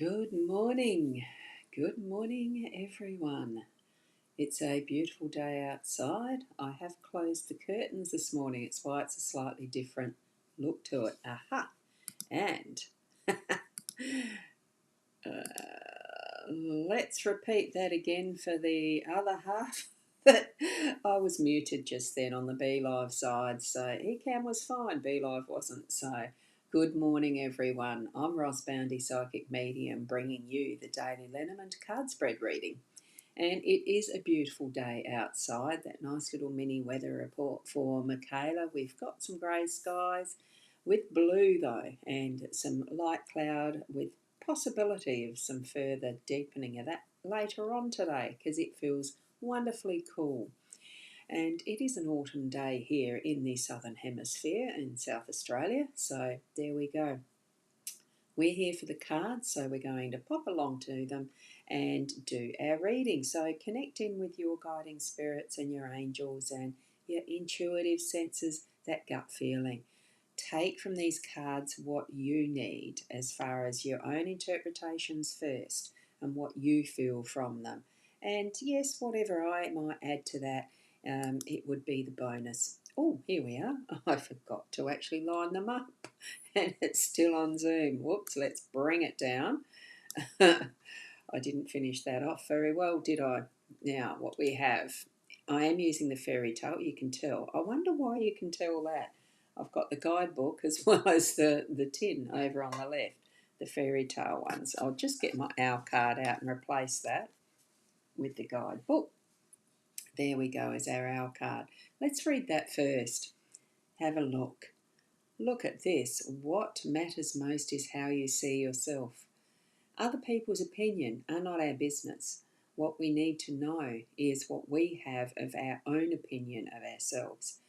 Good morning. Good morning, everyone. It's a beautiful day outside. I have closed the curtains this morning. It's why it's a slightly different look to it. Aha! And let's repeat that again for the other half. That I was muted just then on the Be Live side, so Ecam was fine, Be Live wasn't. So, good morning, everyone. I'm Ross Boundy, Psychic Medium, bringing you the daily Lenormand card spread reading. And it is a beautiful day outside. That nice little mini weather report for Michaela. We've got some grey skies with blue though, and some light cloud with possibility of some further deepening of that later on today because it feels wonderfully cool. And it is an autumn day here in the southern hemisphere in South Australia, so there we go. We're here for the cards, so we're going to pop along to them and do our reading. So connect in with your guiding spirits and your angels and your intuitive senses, that gut feeling. Take from these cards what you need as far as your own interpretations first and what you feel from them. And yes, whatever I might add to that, it would be the bonus. Oh, here we are. I forgot to actually line them up and it's still on Zoom. Whoops, let's bring it down. I didn't finish that off very well, did I? Now, what we have, I am using the fairy tale, you can tell. I wonder why you can tell that. I've got the guidebook as well as the tin over on the left, the fairy tale ones. I'll just get my owl card out and replace that with the guidebook. There we go, as our owl card. Let's read that first. Have a look. Look at this. What matters most is how you see yourself. Other people's opinion are not our business. What we need to know is what we have of our own opinion of ourselves.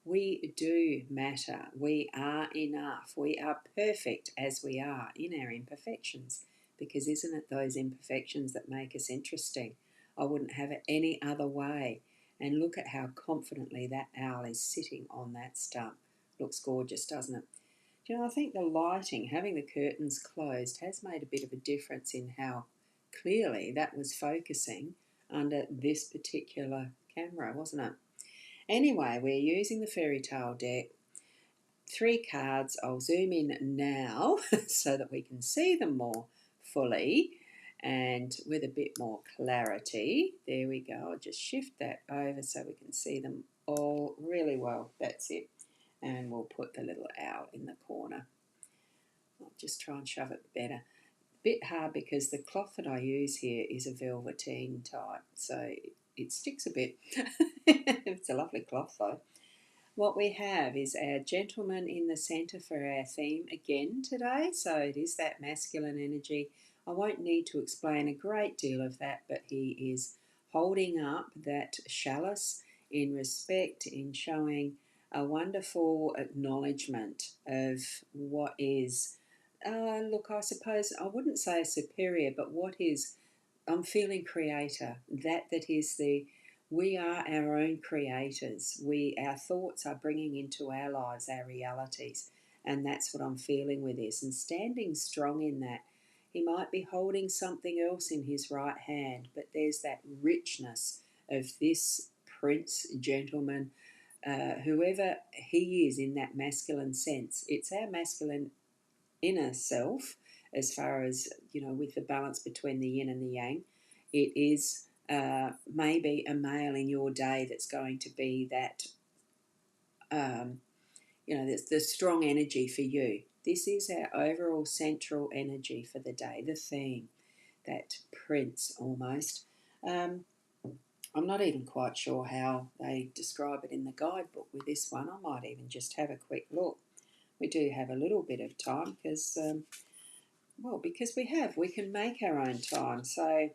We do matter. We are enough. We are perfect as we are in our imperfections. Because isn't it those imperfections that make us interesting? I wouldn't have it any other way. And look at how confidently that owl is sitting on that stump. Looks gorgeous, doesn't it? You know, I think the lighting, having the curtains closed, has made a bit of a difference in how clearly that was focusing under this particular camera, wasn't it? Anyway, we're using the fairy tale deck. 3 cards. I'll zoom in now so that we can see them more fully and with a bit more clarity. There we go. I'll just shift that over so we can see them all really well. That's it. And we'll put the little owl in the corner. I'll just try and shove it better. Bit hard because the cloth that I use here is a velveteen type, so it sticks a bit. It's a lovely cloth though. What we have is our gentleman in the centre for our theme again today, so it is that masculine energy. I won't need to explain a great deal of that, but he is holding up that chalice in respect, in showing a wonderful acknowledgement of what is, look, I suppose I wouldn't say superior, but what is, I'm feeling creator. That is the, we are our own creators. Our thoughts are bringing into our lives our realities, and that's what I'm feeling with this. And standing strong in that, he might be holding something else in his right hand, but there's that richness of this prince, gentleman, whoever he is in that masculine sense. It's our masculine inner self, as far as, you know, with the balance between the yin and the yang. It is maybe a male in your day that's going to be that, that's the strong energy for you. This is our overall central energy for the day, the theme, that prince almost. I'm not even quite sure how they describe it in the guidebook with this one. I might even just have a quick look. We do have a little bit of time because, because we can make our own time. So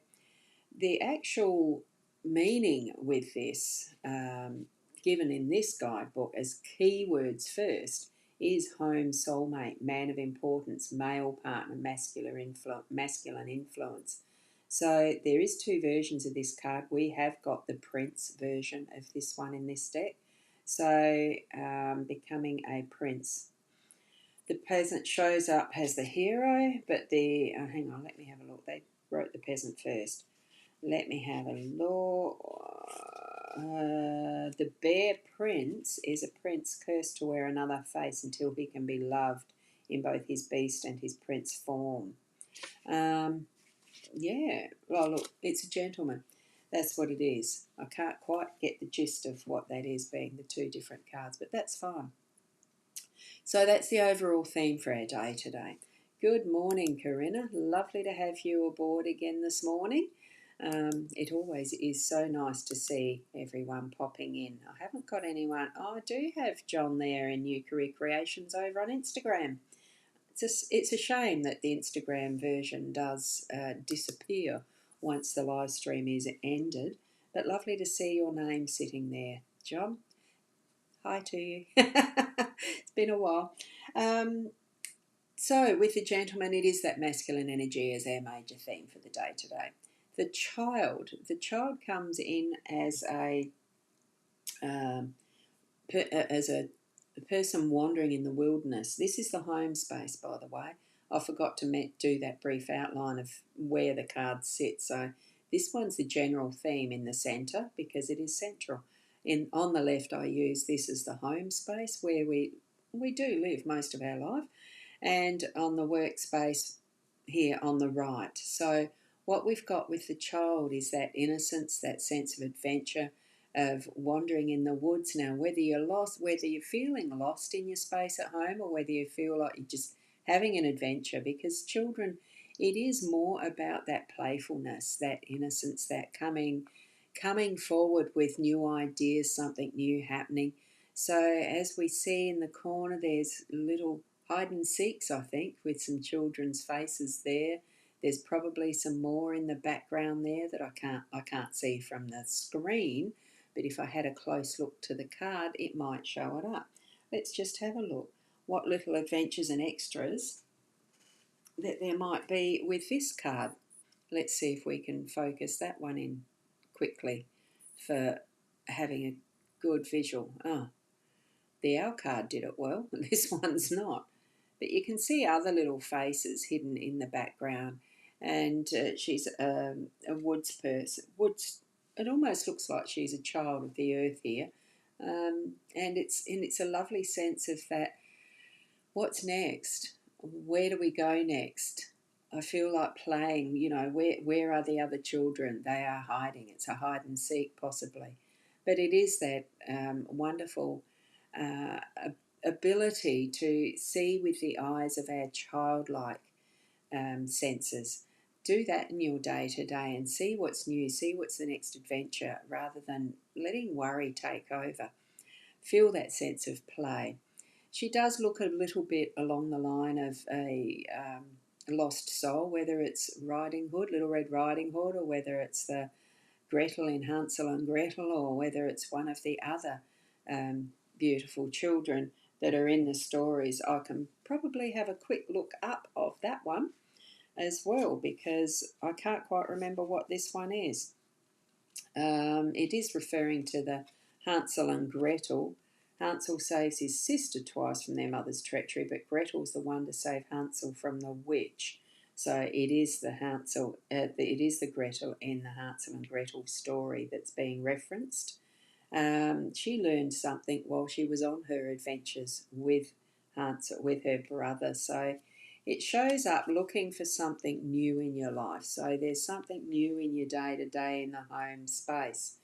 the actual meaning with this, given in this guidebook as keywords first, is home, soulmate, man of importance, male partner, masculine influence. So there is 2 versions of this card. We have got the Prince version of this one in this deck. So becoming a prince. The peasant shows up as the hero, but the hang on, let me have a look. They wrote the peasant first. Let me have a look. The bear prince is a prince cursed to wear another face until he can be loved in both his beast and his prince form. Yeah, well, look, it's a gentleman. That's what it is. I can't quite get the gist of what that is, being the two different cards, but that's fine. So that's the overall theme for our day today. Good morning, Corinna. Lovely to have you aboard again this morning. It always is so nice to see everyone popping in. I haven't got anyone. Oh, I do have John there in New Career Creations over on Instagram. It's a shame that the Instagram version does disappear once the live stream is ended. But lovely to see your name sitting there, John. Hi to you. It's been a while. So with the gentleman, it is that masculine energy as our major theme for the day today. The child comes in as um, a person wandering in the wilderness. This is the home space, by the way. I forgot to do that brief outline of where the cards sit. So this one's the general theme in the centre because it is central. On the left, I use this as the home space where we do live most of our life, and on the workspace here on the right. So what we've got with the child is that innocence, that sense of adventure, of wandering in the woods. Now, whether you're lost, whether you're feeling lost in your space at home, or whether you feel like you're just having an adventure, because children, it is more about that playfulness, that innocence, that coming forward with new ideas, something new happening. So as we see in the corner, there's little hide and seeks, I think, with some children's faces there. There's probably some more in the background there that I can't see from the screen, but if I had a close look to the card, it might show it up. Let's just have a look. What little adventures and extras that there might be with this card. Let's see if we can focus that one in quickly for having a good visual. Oh, the owl card did it well. This one's not. But you can see other little faces hidden in the background. And she's a woods person. It almost looks like she's a child of the earth here. And it's a lovely sense of that. What's next? Where do we go next? I feel like playing, where are the other children? They are hiding. It's a hide and seek, possibly. But it is that wonderful uh, ability to see with the eyes of our childlike senses. Do that in your day to day and see what's new, see what's the next adventure, rather than letting worry take over. Feel that sense of play. She does look a little bit along the line of a lost soul, whether it's Riding Hood, Little Red Riding Hood, or whether it's the Gretel in Hansel and Gretel, or whether it's one of the other beautiful children that are in the stories. I can probably have a quick look up of that one as well, because I can't quite remember what this one is. It is referring to the Hansel and Gretel. Hansel saves his sister twice from their mother's treachery, but Gretel's the one to save Hansel from the witch. So it is it is the Gretel in the Hansel and Gretel story that's being referenced. She learned something while she was on her adventures with Hansel, with her brother. So it shows up looking for something new in your life. So there's something new in your day to day in the home space.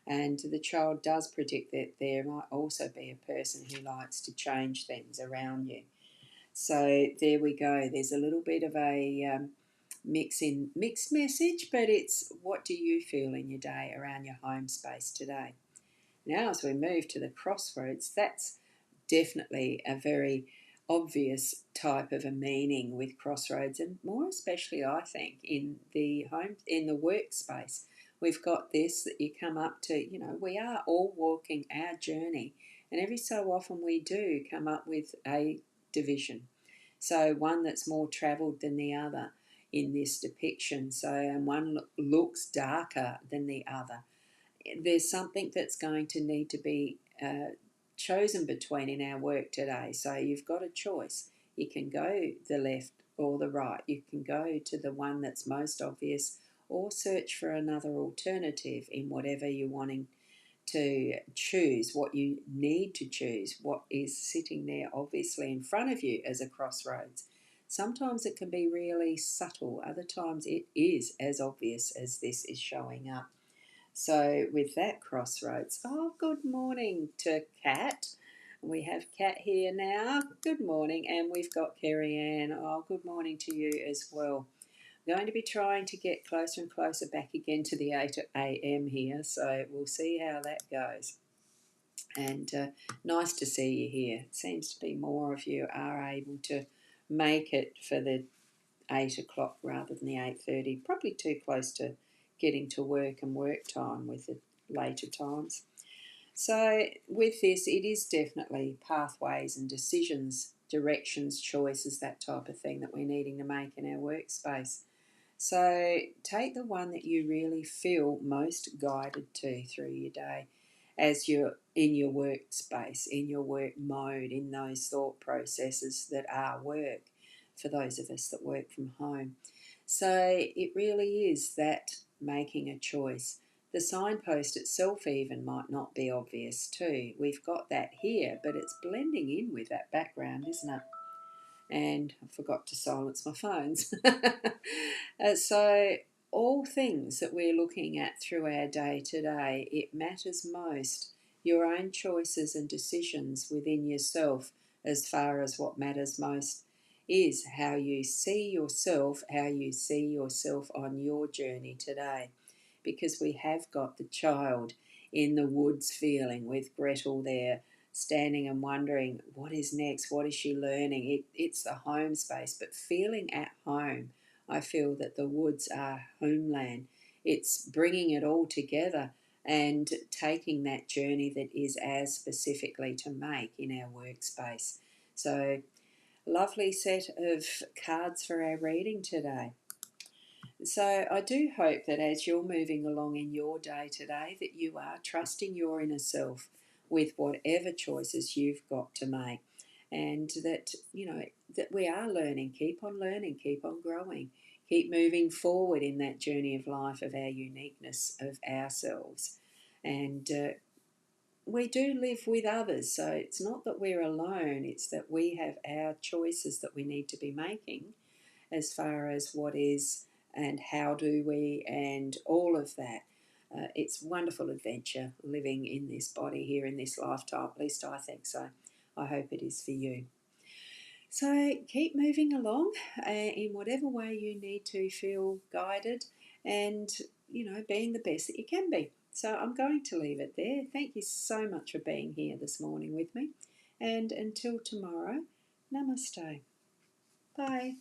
And the child does predict that there might also be a person who likes to change things around you. So there we go. There's a little bit of a mixed message, but it's what do you feel in your day around your home space today? Now, as we move to the crossroads, that's definitely a very obvious type of a meaning with crossroads, and more especially, I think, in the workspace. We've got this that you come up to, we are all walking our journey, and every so often we do come up with a division. So one that's more travelled than the other in this depiction. So, and one looks darker than the other. There's something that's going to need to be chosen between in our work today. So you've got a choice. You can go the left or the right. You can go to the one that's most obvious or search for another alternative in whatever you're wanting to choose, what you need to choose, what is sitting there obviously in front of you as a crossroads. Sometimes it can be really subtle, other times it is as obvious as this is showing up. So with that crossroads, oh, good morning to Kat. We have Kat here now. Good morning. And we've got Kerry Ann. Oh, good morning to you as well. I'm going to be trying to get closer and closer back again to the 8 a.m. here, so we'll see how that goes. And nice to see you here. It seems to be more of you are able to make it for the 8 o'clock rather than the 8:30. Probably too close to getting to work and work time with the later times. So with this, it is definitely pathways and decisions, directions, choices, that type of thing that we're needing to make in our workspace. So take the one that you really feel most guided to through your day as you're in your workspace, in your work mode, in those thought processes that are work for those of us that work from home. So it really is that making a choice. The signpost itself even might not be obvious too. We've got that here, but it's blending in with that background, isn't it? And I forgot to silence my phones. So all things that we're looking at through our day to day, it matters most your own choices and decisions within yourself as far as what matters most is how you see yourself, how you see yourself on your journey today. Because we have got the child in the woods feeling with Gretel there standing and wondering what is next, what is she learning. It's the home space, but feeling at home. I feel that the woods are homeland. It's bringing it all together and taking that journey that is as specifically to make in our workspace. So lovely set of cards for our reading today. So I do hope that as you're moving along in your day today, that you are trusting your inner self with whatever choices you've got to make, and that that we are learning, keep on growing, keep moving forward in that journey of life, of our uniqueness of ourselves, and we do live with others. So it's not that we're alone; it's that we have our choices that we need to be making as far as what is and how do we and all of that. It's wonderful adventure living in this body here in this lifetime, at least I think so. I hope it is for you. So keep moving along in whatever way you need to feel guided and, being the best that you can be. So I'm going to leave it there. Thank you so much for being here this morning with me. And until tomorrow, namaste. Bye.